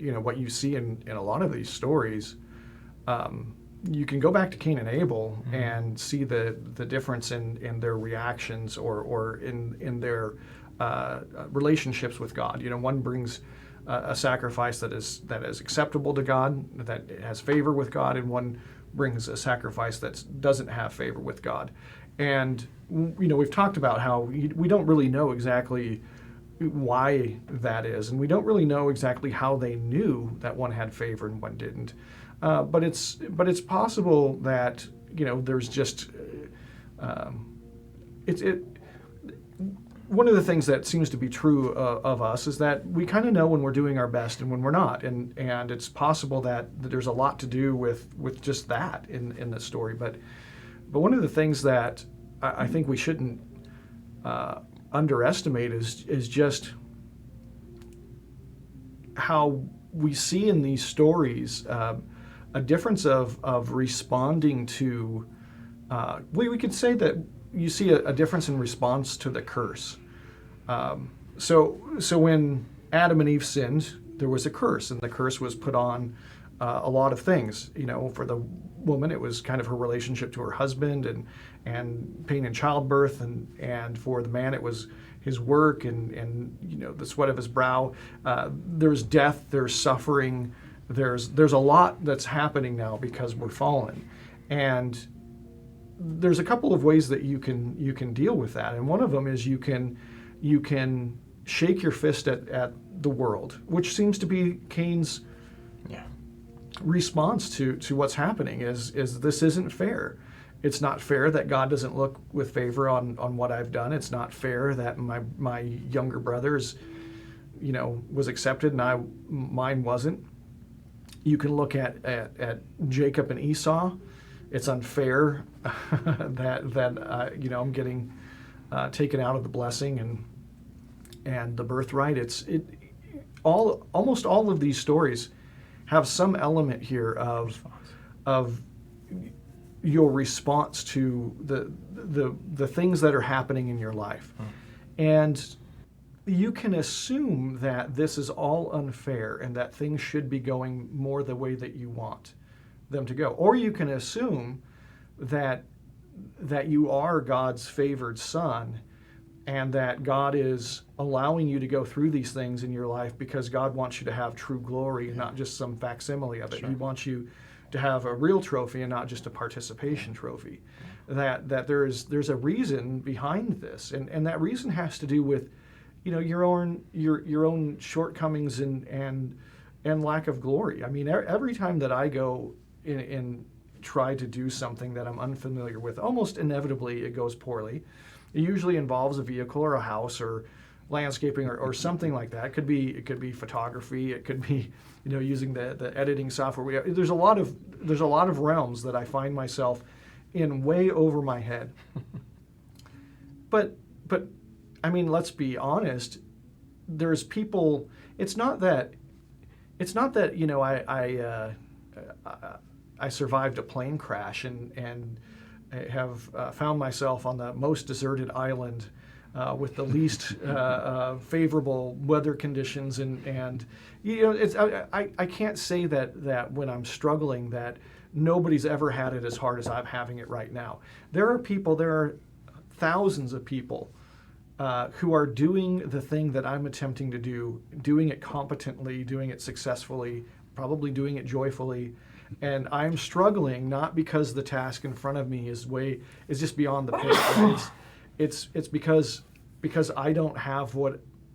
what you see in a lot of these stories, you can go back to Cain and Abel and see the difference in their reactions or in their relationships with God. One brings a sacrifice that is acceptable to God, that has favor with God, and one brings a sacrifice that doesn't have favor with God. And we've talked about how we don't really know exactly why that is, and we don't really know exactly how they knew that one had favor and one didn't. But it's possible that there's just one of the things that seems to be true of us is that we kind of know when we're doing our best and when we're not, and it's possible that there's a lot to do with just that in the story. But one of the things that I think we shouldn't underestimate is just how we see in these stories a difference of responding to. We could say that you see a difference in response to the curse. So when Adam and Eve sinned, there was a curse, and the curse was put on a lot of things. For the woman, it was kind of her relationship to her husband and pain in childbirth, and for the man, it was his work and the sweat of his brow. There's death, there's suffering, there's a lot that's happening now because we're fallen, and there's a couple of ways that you can deal with that, and one of them is you can shake your fist at the world, which seems to be Cain's response to what's happening. Is this isn't fair. It's not fair that God doesn't look with favor on what I've done. It's not fair that my younger brother's was accepted and mine wasn't. You can look at Jacob and Esau. It's unfair that I'm getting taken out of the blessing and the birthright. Almost all of these stories have some element here of your response to the things that are happening in your life. And you can assume that this is all unfair and that things should be going more the way that you want them to go. Or you can assume that you are God's favored son and that God is allowing you to go through these things in your life because God wants you to have true glory and not just some facsimile of it. Sure. He wants you to have a real trophy and not just a participation trophy. That there's a reason behind this, and that reason has to do with your own shortcomings and lack of glory. I mean, every time that I go and try to do something that I'm unfamiliar with, almost inevitably it goes poorly. It usually involves a vehicle or a house or landscaping or something like that. It could be photography. It could be using the editing software. There's a lot of realms that I find myself in way over my head. But I mean, let's be honest. There's people. It's not that I survived a plane crash and have found myself on the most deserted island with the least favorable weather conditions, and I can't say that when I'm struggling that nobody's ever had it as hard as I'm having it right now. There are thousands of people who are doing the thing that I'm attempting to do, doing it competently, doing it successfully, probably doing it joyfully. And I'm struggling not because the task in front of me is just beyond the pay. Right? It's because I don't have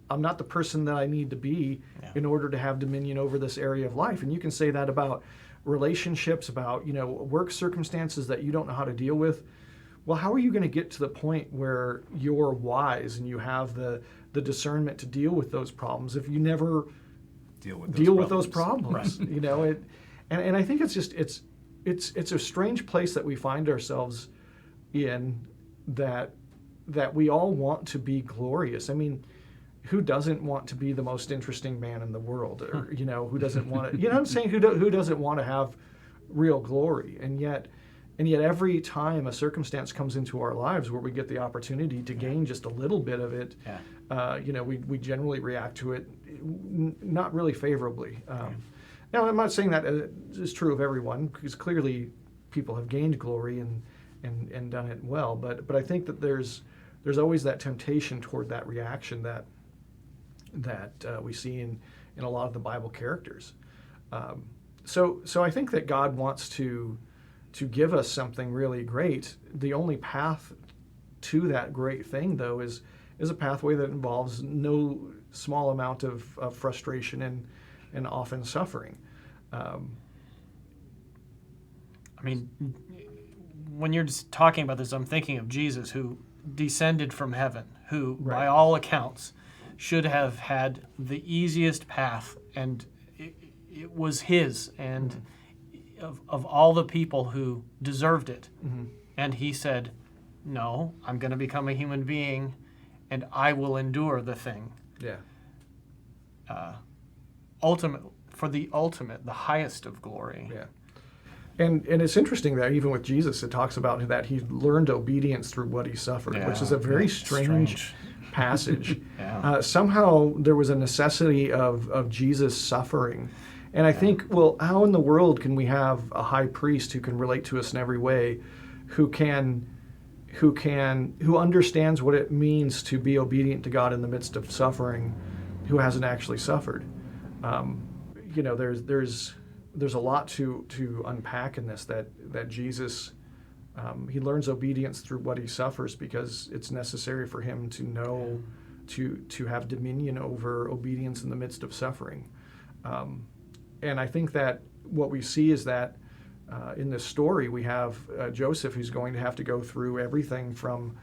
I'm not the person that I need to be in order to have dominion over this area of life. And you can say that about relationships, about work circumstances that you don't know how to deal with. Well, how are you going to get to the point where you're wise and you have the discernment to deal with those problems if you never deal with those problems? Right. And I think it's a strange place that we find ourselves in, that we all want to be glorious. I mean, who doesn't want to be the most interesting man in the world? Or who doesn't want to? Who doesn't want to have real glory? And yet, And yet every time a circumstance comes into our lives where we get the opportunity to gain just a little bit of it, we generally react to it not really favorably. Now, I'm not saying that is true of everyone, because clearly people have gained glory and done it well. But I think that there's always that temptation toward that reaction that we see in a lot of the Bible characters. So I think that God wants to give us something really great. The only path to that great thing, though, is a pathway that involves no small amount of frustration and often suffering. I mean, when you're just talking about this, I'm thinking of Jesus, who descended from heaven, who, by all accounts, should have had the easiest path, and it was his, and of all the people who deserved it. And he said, no, I'm going to become a human being, and I will endure the thing. The highest of glory. And it's interesting that even with Jesus, it talks about that he learned obedience through what he suffered, which is a very strange passage. Somehow there was a necessity of Jesus suffering. And I think, well, how in the world can we have a high priest who can relate to us in every way, who understands what it means to be obedient to God in the midst of suffering, who hasn't actually suffered? There's a lot to unpack in this, that Jesus, he learns obedience through what he suffers because it's necessary for him to know, to have dominion over obedience in the midst of suffering. And I think that what we see is that in this story we have Joseph, who's going to have to go through everything from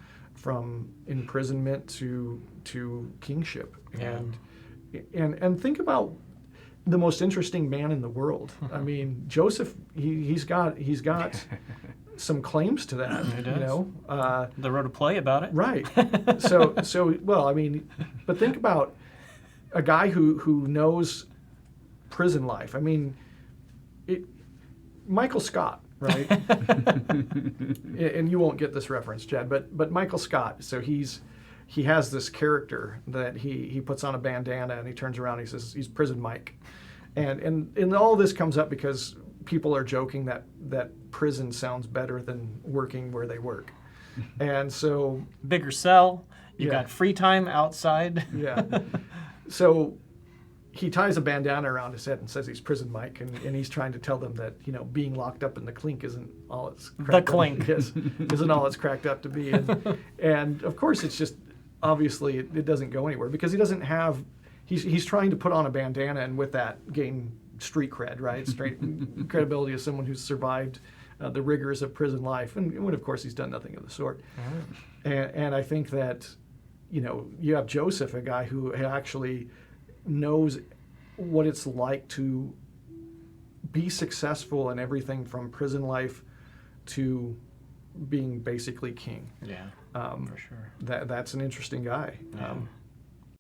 imprisonment to kingship. And think about the most interesting man in the world. I mean, Joseph, he's got some claims to that. They wrote a play about it. Right. So well, I mean, but think about a guy who knows prison life. I mean, Michael Scott, right? And you won't get this reference, Chad, but Michael Scott. So he has this character that he puts on a bandana and he turns around and he says he's Prison Mike, and all this comes up because people are joking that prison sounds better than working where they work, and so bigger cell. You got free time outside. So he ties a bandana around his head and says he's Prison Mike, and he's trying to tell them that being locked up in the clink isn't all it's cracked isn't all it's cracked up to be, and of course it's just obviously it doesn't go anywhere because he doesn't have. He's trying to put on a bandana and with that gain street cred, right? Straight credibility as someone who's survived the rigors of prison life, and when of course he's done nothing of the sort. And I think that you have Joseph, a guy who actually knows what it's like to be successful in everything from prison life to being basically king. For sure. That's an interesting guy.